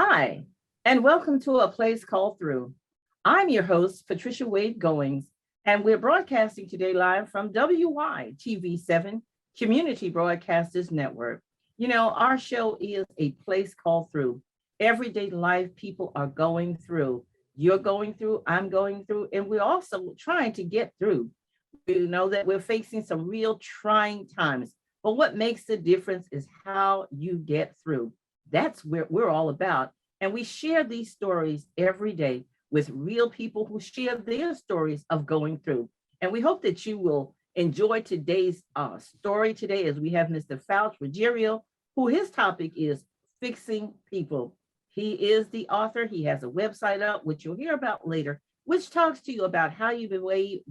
Hi, and welcome to A Place Called Through. I'm your host, Patricia Wade Goings, and we're broadcasting today live from WYTV7 Community Broadcasters Network. You know, our show is A Place Called Through. Everyday life people are going through. You're going through, I'm going through, and we're also trying to get through. We know that we're facing some real trying times, but what makes the difference is how you get through. That's where we're all about. And we share these stories every day with real people who share their stories of going through. And we hope that you will enjoy today's story today as we have Mr. Faust Ruggiero, who his topic is fixing people. He is the author. He has a website up, which you'll hear about later, which talks to you about how you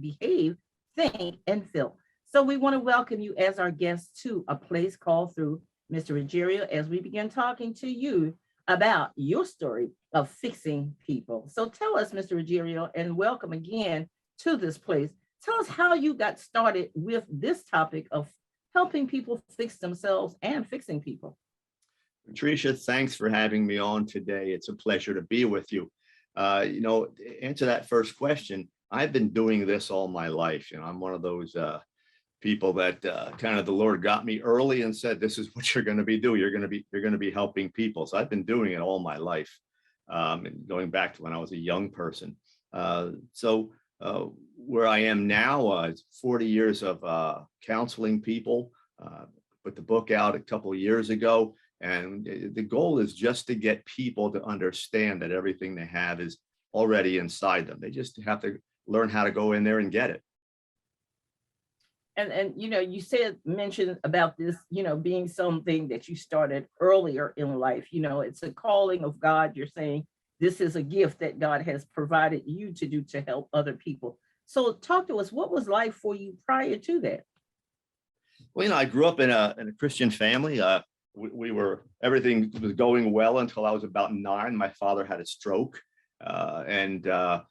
behave, think, and feel. So we want to welcome you as our guest to A Place Called Through, Mr. Ruggiero, as we begin talking to you about your story of fixing people. So tell us, Mr. Ruggiero, and welcome again to this place. Tell us how you got started with this topic of helping people fix themselves and fixing people. Patricia, thanks for having me on today. It's a pleasure to be with you. To answer that first question, I've been doing this all my life. I'm one of those people that kind of the Lord got me early and said, "This is what you're going to be doing. You're going to be helping people." So I've been doing it all my life, going back to when I was a young person. Where I am now, it's 40 years of counseling people. Put the book out a couple of years ago. And the goal is just to get people to understand that everything they have is already inside them. They just have to learn how to go in there and get it. And you mentioned about this, being something that you started earlier in life. It's a calling of God. You're saying this is a gift that God has provided you to do to help other people. So talk to us, what was life for you prior to that? Well, I grew up in a Christian family. Everything was going well until I was about 9. My father had a stroke, the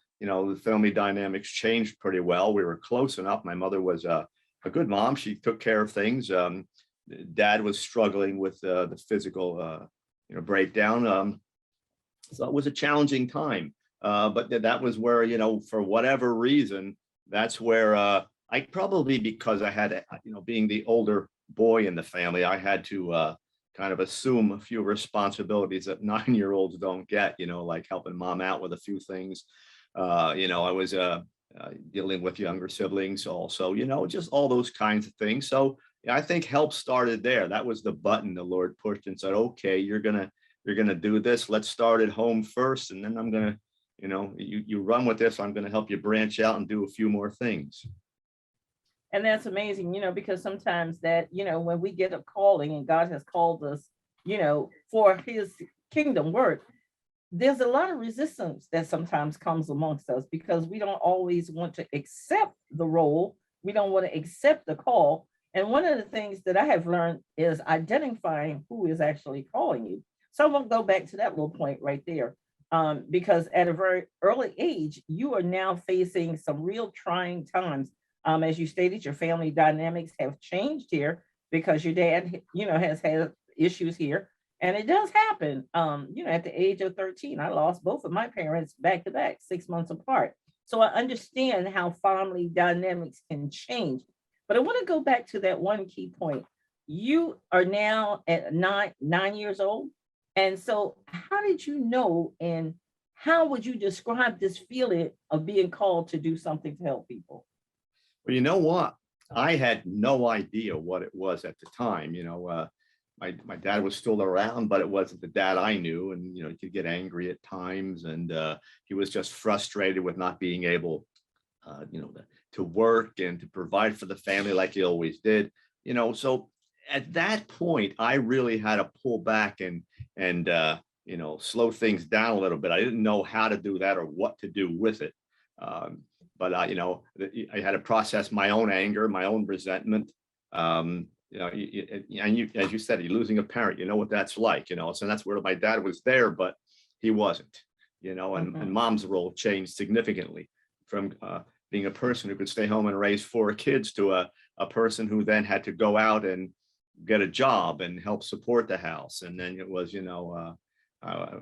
family dynamics changed pretty well. We were close enough. My mother was a good mom. She took care of things. Dad was struggling with the physical, breakdown. So it was a challenging time. But that was where, for whatever reason, that's where I probably, because I had, being the older boy in the family, I had to kind of assume a few responsibilities that 9-year-olds don't get, like helping mom out with a few things. I was dealing with younger siblings also, just all those kinds of things. So I think help started there. That was the button the Lord pushed and said, okay, you're gonna do this. Let's start at home first. And then I'm gonna, you run with this. I'm gonna help you branch out and do a few more things. And that's amazing, because sometimes that, when we get a calling and God has called us, for his kingdom work, there's a lot of resistance that sometimes comes amongst us because we don't always want to accept the role. We don't want to accept the call. And one of the things that I have learned is identifying who is actually calling you. So I'm going to go back to that little point right there. Because at a very early age, you are now facing some real trying times. As you stated, your family dynamics have changed here because your dad, has had issues here. And it does happen. At the age of 13, I lost both of my parents back to back, 6 months apart. So I understand how family dynamics can change. But I want to go back to that one key point. You are now at 9 years old. And so how did you know, and how would you describe this feeling of being called to do something to help people? Well, you know what? I had no idea what it was at the time. My dad was still around, but it wasn't the dad I knew. And, he could get angry at times. And he was just frustrated with not being able, to work and to provide for the family like he always did. So at that point, I really had to pull back and slow things down a little bit. I didn't know how to do that or what to do with it. But I had to process my own anger, my own resentment. And as you said, you're losing a parent. You know what that's like. So that's where my dad was there, but he wasn't. And mom's role changed significantly from being a person who could stay home and raise 4 kids to a person who then had to go out and get a job and help support the house. And then it was, I,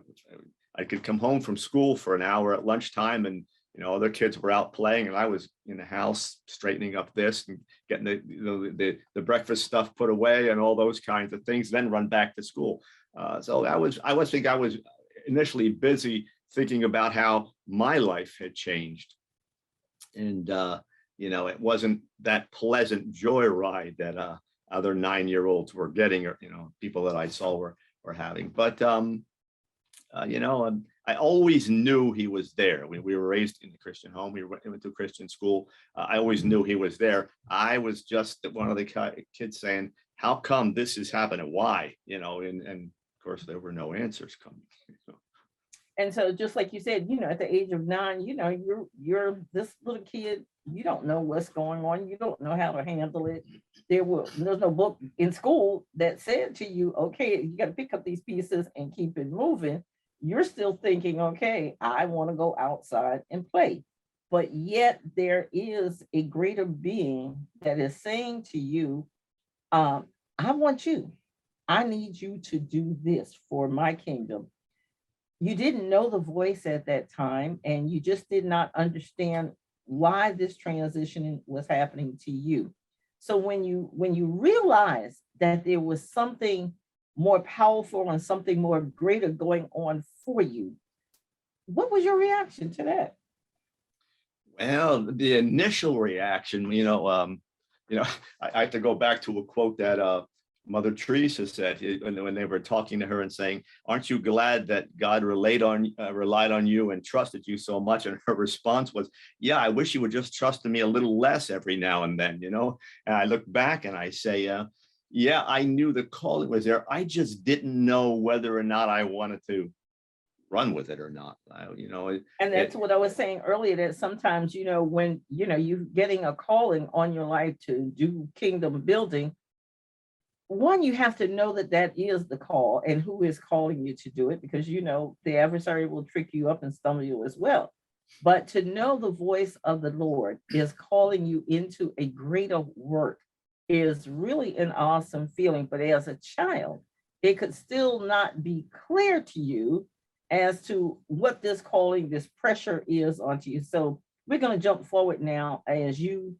I could come home from school for an hour at lunchtime, and other kids were out playing, and I was in the house straightening up this and getting the breakfast stuff put away and all those kinds of things, then run back to school. So I think I was initially busy thinking about how my life had changed. And it wasn't that pleasant joyride that other 9-year-olds were getting, or people that I saw were having. But I always knew he was there. We were raised in a Christian home. We went to Christian school. I always knew he was there. I was just one of the kids saying, "How come this is happening? Why?" And of course there were no answers coming. And so just like you said, at the age of 9, you're this little kid, you don't know what's going on. You don't know how to handle it. There's no book in school that said to you, okay, you got to pick up these pieces and keep it moving. You're still thinking, okay, I want to go outside and play. But yet there is a greater being that is saying to you, I want you. I need you to do this for my kingdom. You didn't know the voice at that time, and you just did not understand why this transition was happening to you. So when you realize that there was something more powerful and something more greater going on for you, what was your reaction to that? Well, the initial reaction, I have to go back to a quote that Mother Teresa said when they were talking to her and saying, "Aren't you glad that God relied on you and trusted you so much?" And her response was, "Yeah, I wish you would just trust me a little less every now and then." And I look back and I say, "Yeah, I knew the calling was there. I just didn't know whether or not I wanted to run with it or not." And that's what I was saying earlier, that sometimes, when, you're getting a calling on your life to do kingdom building, one, you have to know that that is the call and who is calling you to do it, because the adversary will trick you up and stumble you as well. But to know the voice of the Lord is calling you into a greater work is really an awesome feeling. But as a child, it could still not be clear to you as to what this calling, this pressure is onto you. So we're going to jump forward now as you're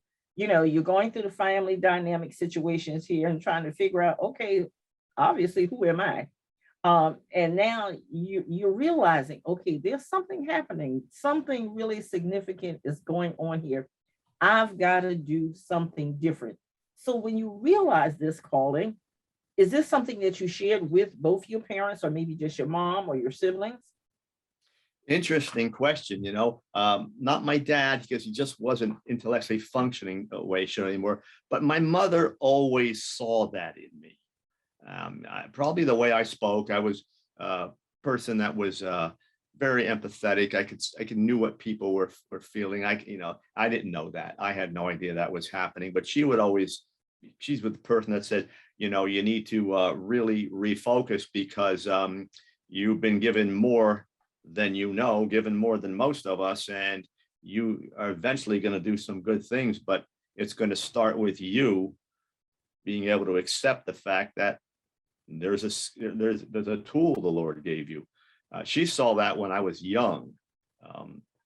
going through the family dynamic situations here and trying to figure out, okay, obviously, who am I? And now you're realizing, okay, there's something happening. Something really significant is going on here. I've got to do something different. So when you realize this calling, is this something that you shared with both your parents, or maybe just your mom or your siblings? Interesting question. Not my dad, because he just wasn't intellectually functioning way anymore. But my mother always saw that in me. Probably the way I spoke, I was a person that was very empathetic. I could knew what people were feeling. I didn't know that. I had no idea that was happening. But she's with the person that said, you need to really refocus, because you've been given more than given more than most of us, and you are eventually going to do some good things, but it's going to start with you being able to accept the fact that there's a tool the Lord gave you. She saw that when I was young.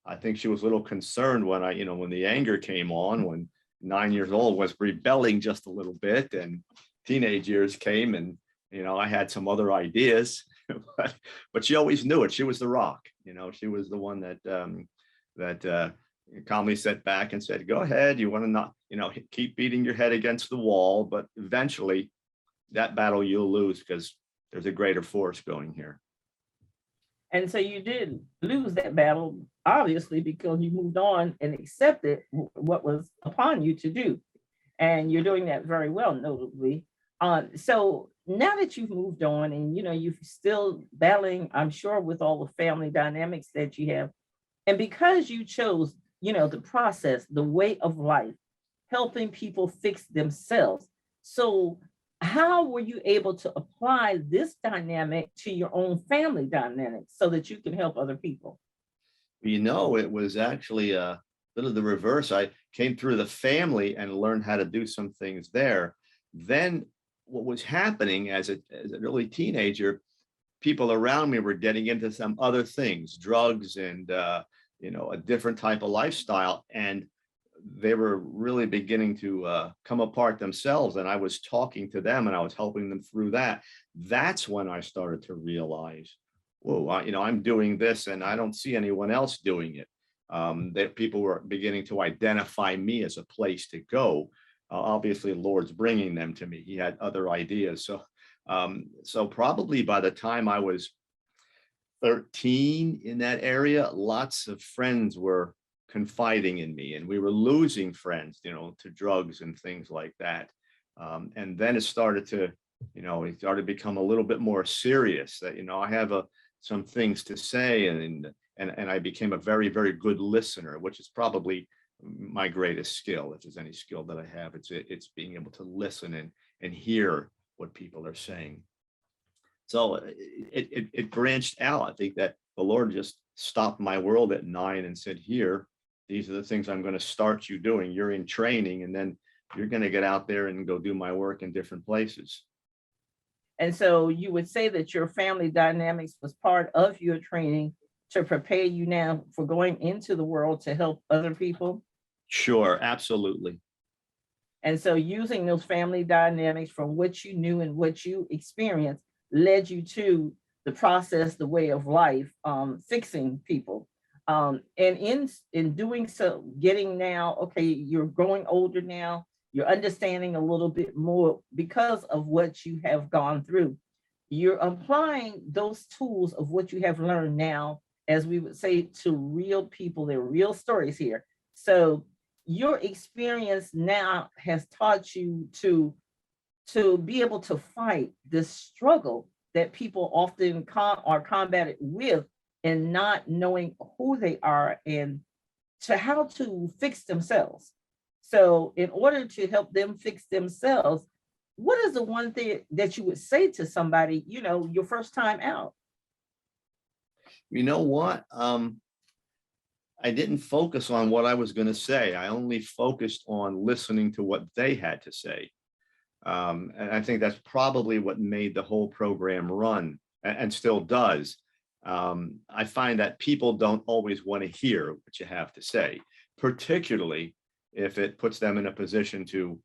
I think she was a little concerned when when the anger came on, when 9 years old, was rebelling just a little bit, and teenage years came, and I had some other ideas. but she always knew it. She was the rock. She was the one that calmly sat back and said, "Go ahead. You want to not, keep beating your head against the wall, but eventually that battle you'll lose, because there's a greater force going here." And so you did lose that battle, obviously, because you moved on and accepted what was upon you to do. And you're doing that very well, notably. So now that you've moved on and, you're still battling, I'm sure, with all the family dynamics that you have. And because you chose, the process, the way of life, helping people fix themselves. So how were you able to apply this dynamic to your own family dynamics so that you can help other people? It was actually a little the reverse. I came through the family and learned how to do some things there. Then what was happening as an early teenager, people around me were getting into some other things, drugs and, a different type of lifestyle. And they were really beginning to come apart themselves. And I was talking to them and I was helping them through that. That's when I started to realize, whoa, I'm doing this and I don't see anyone else doing it. That people were beginning to identify me as a place to go. Obviously, Lord's bringing them to me. He had other ideas. So probably by the time I was 13 in that area, lots of friends were confiding in me, and we were losing friends, to drugs and things like that. And then it started to, it become a little bit more serious that, I have some things to say, and I became a very, very good listener, which is probably my greatest skill. If there's any skill that I have, it's being able to listen and hear what people are saying. So it branched out. I think that the Lord just stopped my world at 9 and said, here, these are the things I'm going to start you doing. You're in training, and then you're going to get out there and go do my work in different places. And so you would say that your family dynamics was part of your training to prepare you now for going into the world to help other people? Sure, absolutely. And so using those family dynamics from what you knew and what you experienced led you to the process, the way of life, fixing people. And in doing so, getting now, okay, you're growing older now, you're understanding a little bit more because of what you have gone through. You're applying those tools of what you have learned now, as we would say, to real people. They're real stories here. So your experience now has taught you to be able to fight this struggle that people often are combated with, and not knowing who they are and to how to fix themselves. So in order to help them fix themselves, what is the one thing that you would say to somebody, your first time out? You know what? I didn't focus on what I was going to say. I only focused on listening to what they had to say. And I think that's probably what made the whole program run, and still does. I find that people don't always want to hear what you have to say, particularly if it puts them in a position to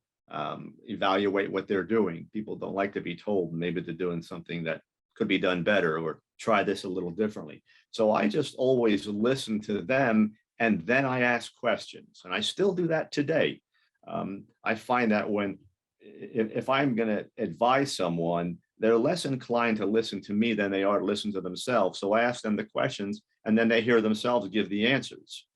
evaluate what they're doing. People don't like to be told maybe they're doing something that could be done better, or try this a little differently. So I just always listen to them, and then I ask questions, and I still do that today. I find that if I'm going to advise someone, they're less inclined to listen to me than they are to listen to themselves. So I ask them the questions, and then they hear themselves give the answers.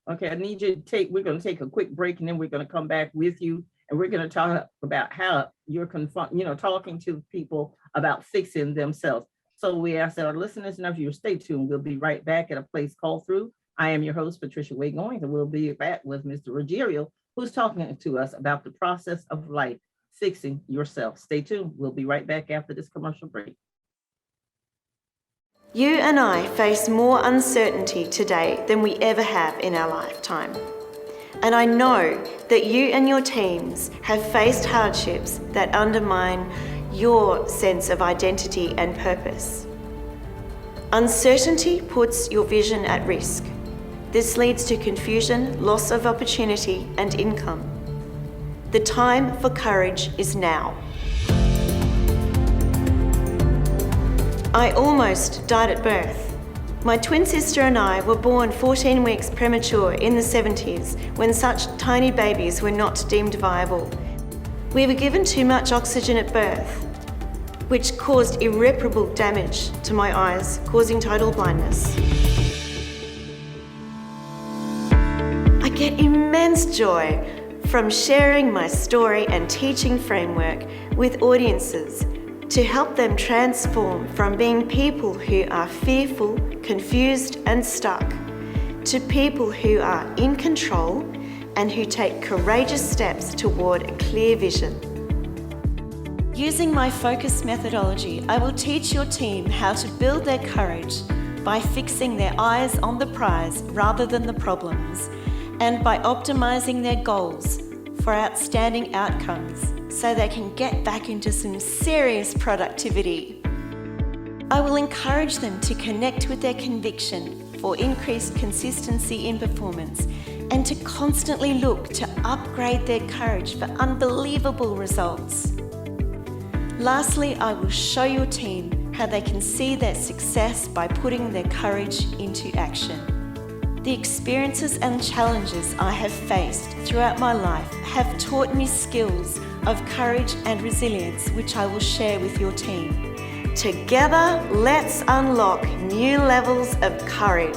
Okay, I need you to we're going to take a quick break, and then we're going to come back with you, and we're going to talk about how you're talking to people about fixing themselves. So we ask that our listeners know you stay tuned. We'll be right back at A Place Called Through. I am your host, Patricia Wade Goings, and we'll be back with Mr. Ruggiero, who's talking to us about the process of life, fixing yourself. Stay tuned. We'll be right back after this commercial break. You and I face more uncertainty today than we ever have in our lifetime. And I know that you and your teams have faced hardships that undermine your sense of identity and purpose. Uncertainty puts your vision at risk. This leads to confusion, loss of opportunity, and income. The time for courage is now. I almost died at birth. My twin sister and I were born 14 weeks premature in the 70s, when such tiny babies were not deemed viable. We were given too much oxygen at birth, which caused irreparable damage to my eyes, causing total blindness. I get immense joy from sharing my story and teaching framework with audiences to help them transform from being people who are fearful, confused, and stuck to people who are in control and who take courageous steps toward a clear vision. Using my focus methodology, I will teach your team how to build their courage by fixing their eyes on the prize rather than the problems, and by optimizing their goals for outstanding outcomes so they can get back into some serious productivity. I will encourage them to connect with their conviction for increased consistency in performance and to constantly look to upgrade their courage for unbelievable results. Lastly, I will show your team how they can see their success by putting their courage into action. The experiences and challenges I have faced throughout my life have taught me skills of courage and resilience, which I will share with your team. Together, let's unlock new levels of courage.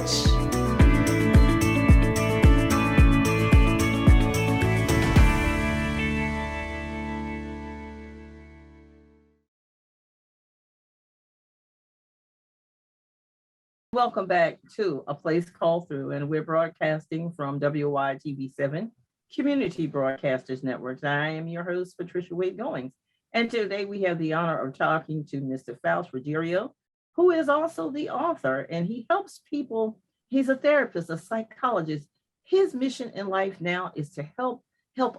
Welcome back to A Place Called Through, and we're broadcasting from WYTV7 Community Broadcasters Networks. I am your host, Patricia Wade Goings, and today we have the honor of talking to Mr. Faust Ruggiero, who is also the author, and he helps people. He's a therapist, a psychologist. His mission in life now is to help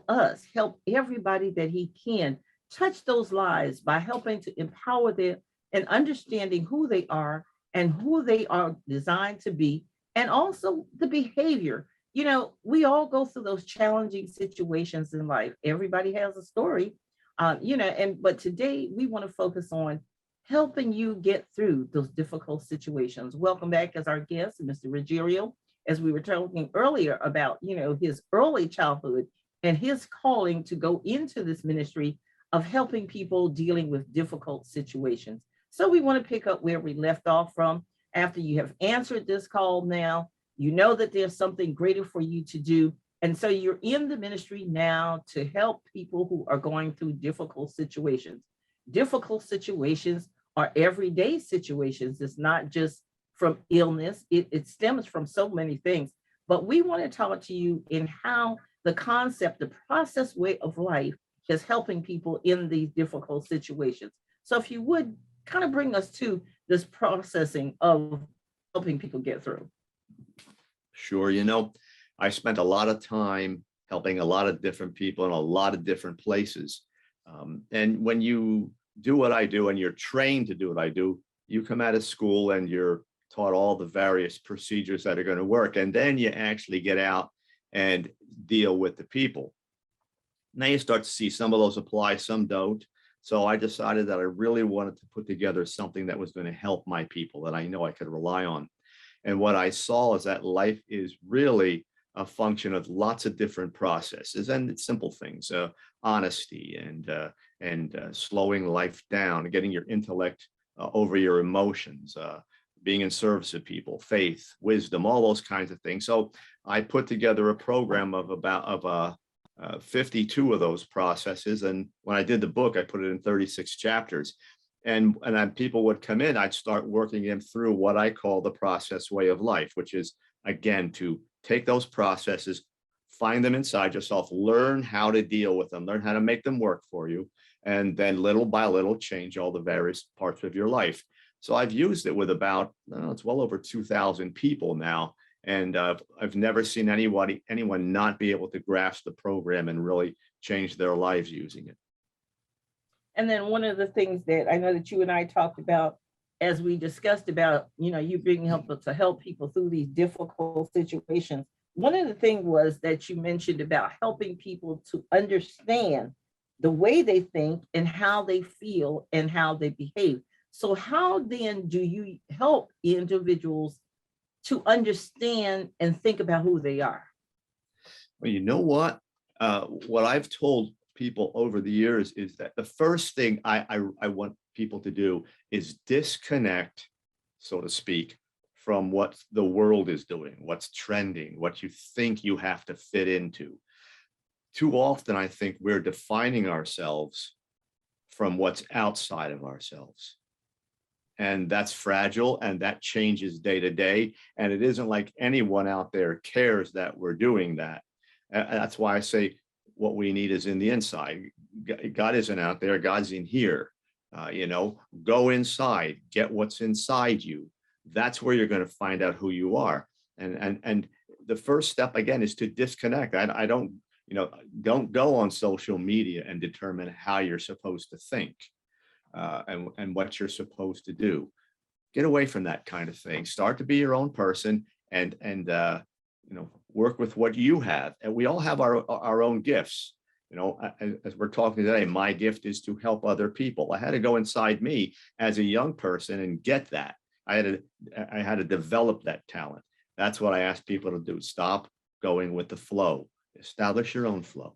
us, help everybody that he can, touch those lives by helping to empower them and understanding who they are and who they are designed to be, and also the behavior. You know, we all go through those challenging situations in life. Everybody has a story, but today we want to focus on helping you get through those difficult situations. Welcome back as our guest, Mr. Ruggiero, as we were talking earlier about, his early childhood and his calling to go into this ministry of helping people dealing with difficult situations. So we want to pick up where we left off from. After you have answered this call now, you know that there's something greater for you to do. And so you're in the ministry now to help people who are going through difficult situations. Difficult situations are everyday situations. It's not just from illness. It stems from so many things. But we want to talk to you in how the concept, the process way of life is helping people in these difficult situations. So if you would, kind of bring us to this processing of helping people get through. Sure. I spent a lot of time helping a lot of different people in a lot of different places. And when you do what I do and you're trained to do what I do, you come out of school and you're taught all the various procedures that are going to work. And then you actually get out and deal with the people. Now you start to see some of those apply, some don't. So I decided that I really wanted to put together something that was going to help my people that I know I could rely on. And what I saw is that life is really a function of lots of different processes and it's simple things, honesty and slowing life down, getting your intellect over your emotions, being in service of people, faith, wisdom, all those kinds of things. So I put together a program of 52 of those processes. And when I did the book, I put it in 36 chapters. And then people would come in, I'd start working them through what I call the process way of life, which is, again, to take those processes, find them inside yourself, learn how to deal with them, learn how to make them work for you, and then little by little change all the various parts of your life. So I've used it with about, it's well over 2,000 people now. And I've never seen anyone not be able to grasp the program and really change their lives using it. And then one of the things that I know that you and I talked about as we discussed about, you being helpful to help people through these difficult situations. One of the things was that you mentioned about helping people to understand the way they think and how they feel and how they behave. So how then do you help individuals to understand and think about who they are? Well, you know what? What I've told people over the years is that the first thing I want people to do is disconnect, so to speak, from what the world is doing, what's trending, what you think you have to fit into. Too often, I think we're defining ourselves from what's outside of ourselves. And that's fragile and that changes day to day. And it isn't like anyone out there cares that we're doing that. That's why I say what we need is in the inside. God isn't out there, God's in here. Go inside, get what's inside you. That's where you're going to find out who you are. And the first step, again, is to disconnect. I don't go on social media and determine how you're supposed to think. And what you're supposed to do. get away from that kind of thing. Start to be your own person and work with what you have. And we all have our own gifts. As we're talking today, my gift is to help other people. I had to go inside me as a young person and get that. I had to develop that talent. That's what I ask people to do. Stop going with the flow. Establish your own flow.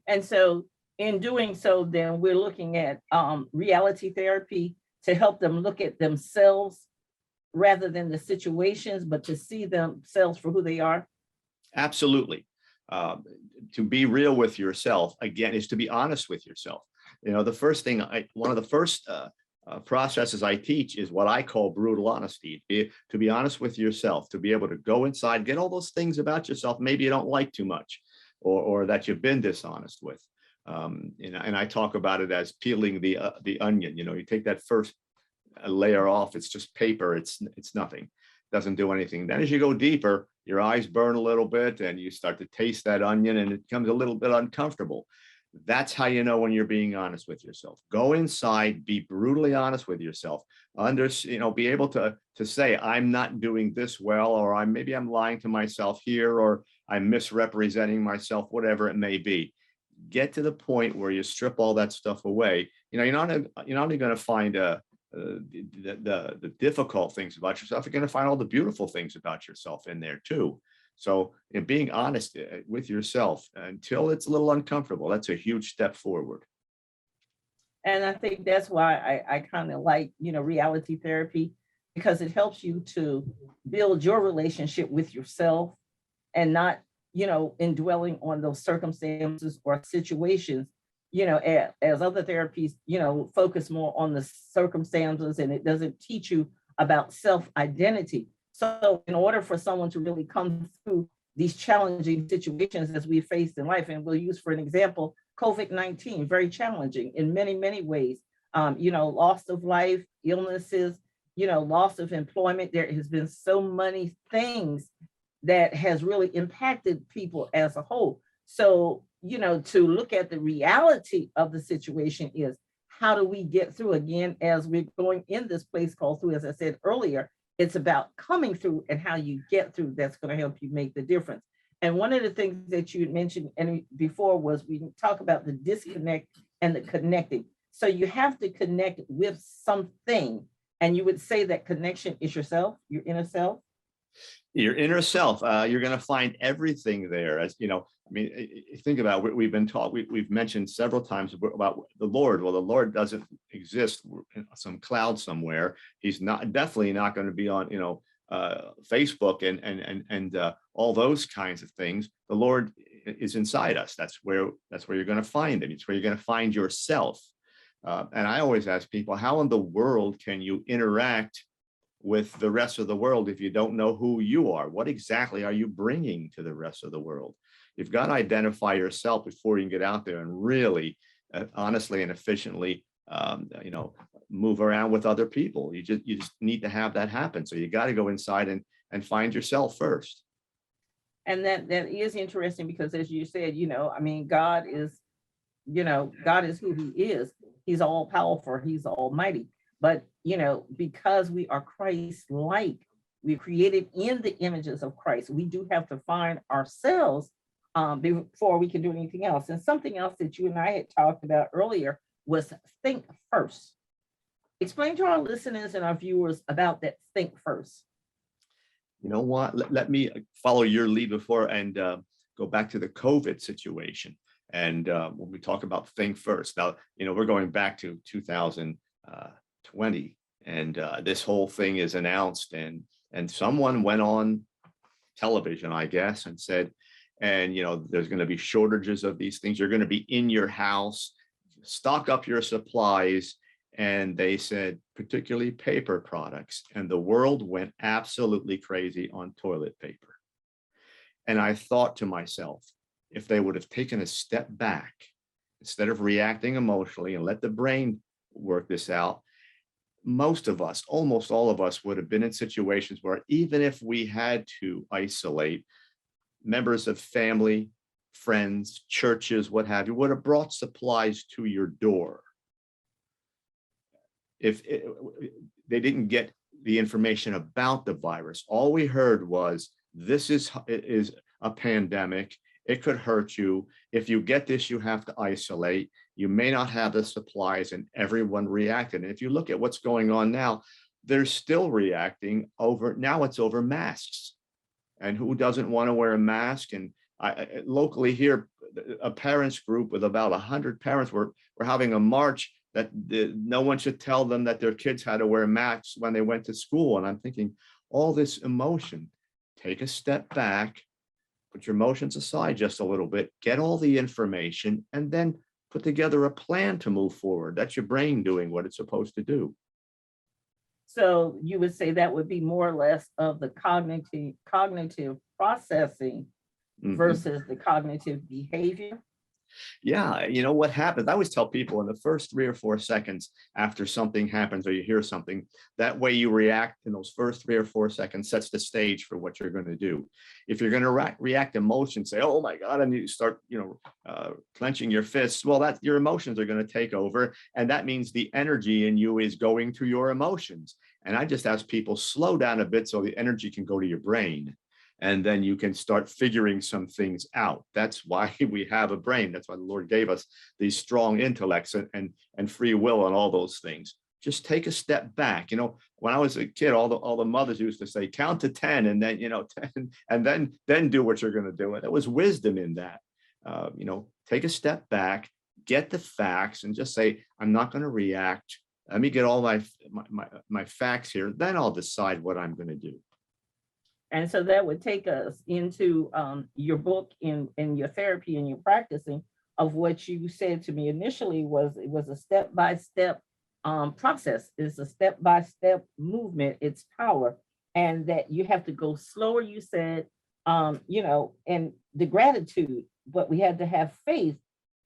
And so in doing so, then we're looking at reality therapy to help them look at themselves rather than the situations, but to see themselves for who they are. Absolutely. To be real with yourself, again, is to be honest with yourself. The first thing, one of the first processes I teach is what I call brutal honesty. To be honest with yourself, to be able to go inside, get all those things about yourself maybe you don't like too much, or that you've been dishonest with. And I talk about it as peeling the onion. You take that first layer off, it's just paper, it's nothing, doesn't do anything. Then as you go deeper, your eyes burn a little bit and you start to taste that onion and it becomes a little bit uncomfortable. That's how you know when you're being honest with yourself. Go inside, be brutally honest with yourself. Be able to say, I'm not doing this well, or maybe I'm lying to myself here, or I'm misrepresenting myself, whatever it may be. Get to the point where you strip all that stuff away. You're not only going to find the difficult things about yourself, you're going to find all the beautiful things about yourself in there too. So being honest with yourself until it's a little uncomfortable, that's a huge step forward. And I think that's why I kind of like, reality therapy, because it helps you to build your relationship with yourself and not, indwelling on those circumstances or situations, as other therapies, focus more on the circumstances, and it doesn't teach you about self-identity. So in order for someone to really come through these challenging situations as we face in life, and we'll use for an example, COVID-19, very challenging in many, many ways, loss of life, illnesses, loss of employment. There has been so many things that has really impacted people as a whole. So, to look at the reality of the situation is, how do we get through? Again, as we're going in this place called through, as I said earlier, it's about coming through, and how you get through that's going to help you make the difference. And one of the things that you mentioned before was we talk about the disconnect and the connecting. So you have to connect with something. And you would say that connection is yourself, your inner self. Your inner self, you're going to find everything there. Think about what we've been taught. We've mentioned several times about the Lord. Well, the Lord doesn't exist in some cloud somewhere. He's definitely not going to be on, Facebook and all those kinds of things. The Lord is inside us. That's where you're going to find him. It's where you're going to find yourself. And I always ask people, how in the world can you interact with the rest of the world if you don't know who you are? What exactly are you bringing to the rest of the world? You've got to identify yourself before you can get out there and really honestly and efficiently move around with other people. You just need to have that happen. So you got to go inside and find yourself first. And that is interesting, because as you said, God is who he is. He's all powerful, he's almighty. But, because we are Christ-like, we're created in the images of Christ. We do have to find ourselves before we can do anything else. And something else that you and I had talked about earlier was think first. Explain to our listeners and our viewers about that think first. You know what? Let me follow your lead before and go back to the COVID situation. And when we talk about think first, now, we're going back to 2020, and this whole thing is announced, and someone went on television, I guess, and said, and there's going to be shortages of these things. You're going to be in your house, stock up your supplies. And they said, particularly paper products, and the world went absolutely crazy on toilet paper. And I thought to myself, if they would have taken a step back, instead of reacting emotionally and let the brain work this out, most of us, almost all of us, would have been in situations where, even if we had to isolate, members of family, friends, churches, what have you, would have brought supplies to your door. they didn't get the information about the virus. All we heard was, this is a pandemic. It could hurt you. If you get this, you have to isolate. You may not have the supplies, and everyone reacted. And if you look at what's going on now, they're still reacting over, now it's over masks. And who doesn't want to wear a mask? And locally here, a parents group with about 100 parents were having a march that no one should tell them that their kids had to wear masks when they went to school. And I'm thinking, all this emotion, take a step back, put your emotions aside just a little bit, get all the information, and then put together a plan to move forward. That's your brain doing what it's supposed to do. So you would say that would be more or less of the cognitive processing versus the cognitive behavior. Yeah, you know what happens? I always tell people in the first 3 or 4 seconds after something happens or you hear something, that way you react in those first 3 or 4 seconds sets the stage for what you're going to do. If you're going to react emotion, say, oh my God, and you start, clenching your fists, well, that your emotions are going to take over. And that means the energy in you is going to your emotions. And I just ask people, slow down a bit so the energy can go to your brain. And then you can start figuring some things out. That's why we have a brain. That's why the Lord gave us these strong intellects and free will and all those things. Just take a step back. When I was a kid, all the mothers used to say, count to 10, and then 10, and then do what you're going to do. And there was wisdom in that. Take a step back, get the facts, and just say, I'm not going to react. Let me get all my facts here. Then I'll decide what I'm going to do. And so that would take us into your book and your therapy and your practicing of what you said to me initially was, it was a step-by-step process. It's a step-by-step movement. It's power. And that you have to go slower, you said, and the gratitude, but we had to have faith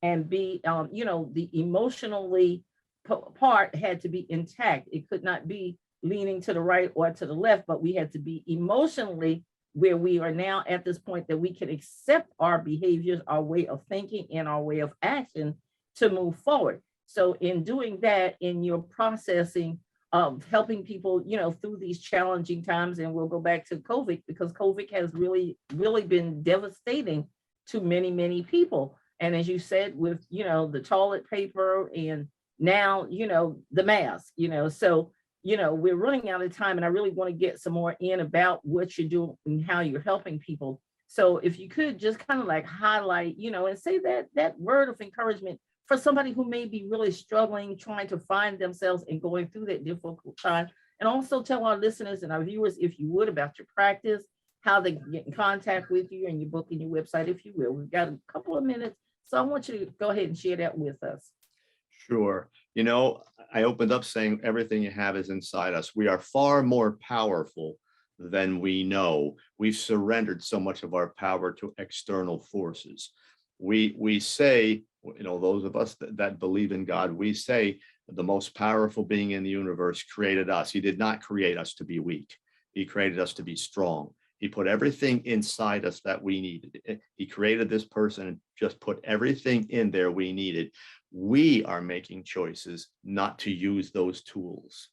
and be, the emotionally part had to be intact. It could not be leaning to the right or to the left, but we had to be emotionally where we are now at this point that we can accept our behaviors, our way of thinking, and our way of action to move forward. So in doing that, in your processing of helping people, through these challenging times, and we'll go back to COVID, because COVID has really, really been devastating to many, many people. And as you said, with, the toilet paper and now, the mask, so we're running out of time, and I really want to get some more in about what you're doing and how you're helping people. So if you could just kind of like highlight, and say that word of encouragement for somebody who may be really struggling, trying to find themselves and going through that difficult time. And also tell our listeners and our viewers, if you would, about your practice, how they can get in contact with you, and your book and your website, if you will. We've got a couple of minutes, so I want you to go ahead and share that with us. Sure. I opened up saying everything you have is inside us. We are far more powerful than we know. We've surrendered so much of our power to external forces. We say, those of us that believe in God, we say the most powerful being in the universe created us. He did not create us to be weak. He created us to be strong. He put everything inside us that we needed. He created this person and just put everything in there we needed. We are making choices not to use those tools.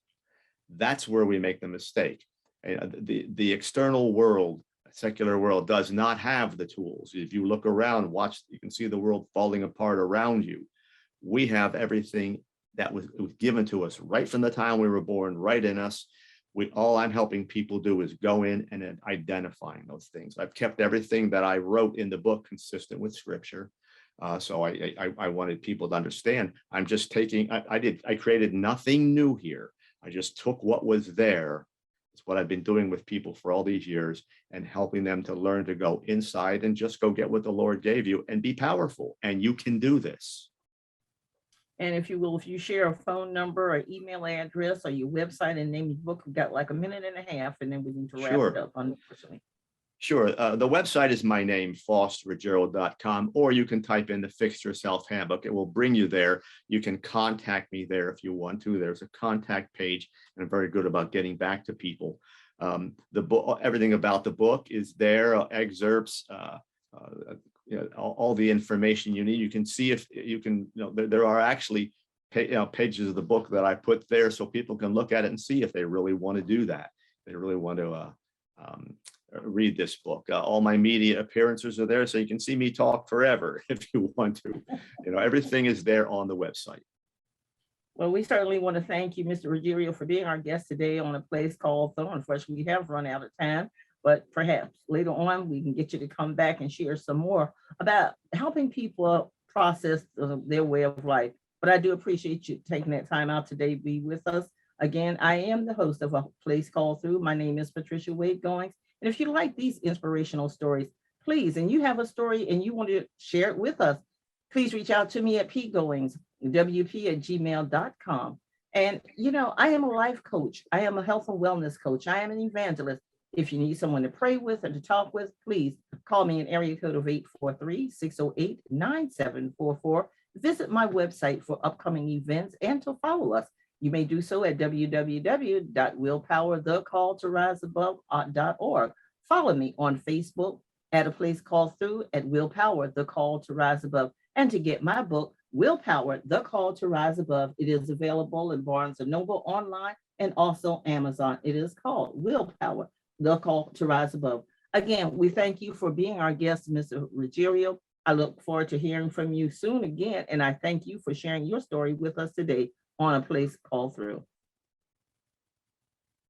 That's where we make the mistake. The external world, secular world, does not have the tools. If you look around, you can see the world falling apart around you. We have everything that was given to us right from the time we were born, right in us. All I'm helping people do is go in and identifying those things. I've kept everything that I wrote in the book consistent with scripture. So I wanted people to understand, I'm just I created nothing new here. I just took what was there. It's what I've been doing with people for all these years, and helping them to learn to go inside and just go get what the Lord gave you and be powerful. And you can do this. And if you share a phone number or email address or your website and name your book, we've got like a minute and a half, and then we need to wrap it up, unfortunately. Sure. The website is my name, FaustRuggiero.com, or you can type in the Fix Yourself Handbook. It will bring you there. You can contact me there if you want to. There's a contact page, and I'm very good about getting back to people. The book, everything about the book is there, excerpts, all the information you need. You can see if you can, there are actually pages of the book that I put there so people can look at it and see if they really want to do that. They really want to read this book. All my media appearances are there, so you can see me talk forever if you want to. Everything is there on the website. Well, we certainly want to thank you, Mr. Ruggiero, for being our guest today on A Place Called Through. Unfortunately, we have run out of time, but perhaps later on we can get you to come back and share some more about helping people process their way of life. But I do appreciate you taking that time out today to be with us. Again, I am the host of A Place Called Through. My name is Patricia Wade Goings. And if you like these inspirational stories, please, and you have a story and you want to share it with us, please reach out to me at pgoingswp@gmail.com. And, I am a life coach. I am a health and wellness coach. I am an evangelist. If you need someone to pray with and to talk with, please call me an area code of 843-608-9744. Visit my website for upcoming events and to follow us. You may do so at www.willpowerthecalltoriseabove.org. Follow me on Facebook at A Place Called Through at Willpower, The Call to Rise Above. And to get my book, Willpower, The Call to Rise Above, it is available in Barnes & Noble online and also Amazon. It is called Willpower, The Call to Rise Above. Again, we thank you for being our guest, Mr. Ruggiero. I look forward to hearing from you soon again. And I thank you for sharing your story with us today on A Place Called Through.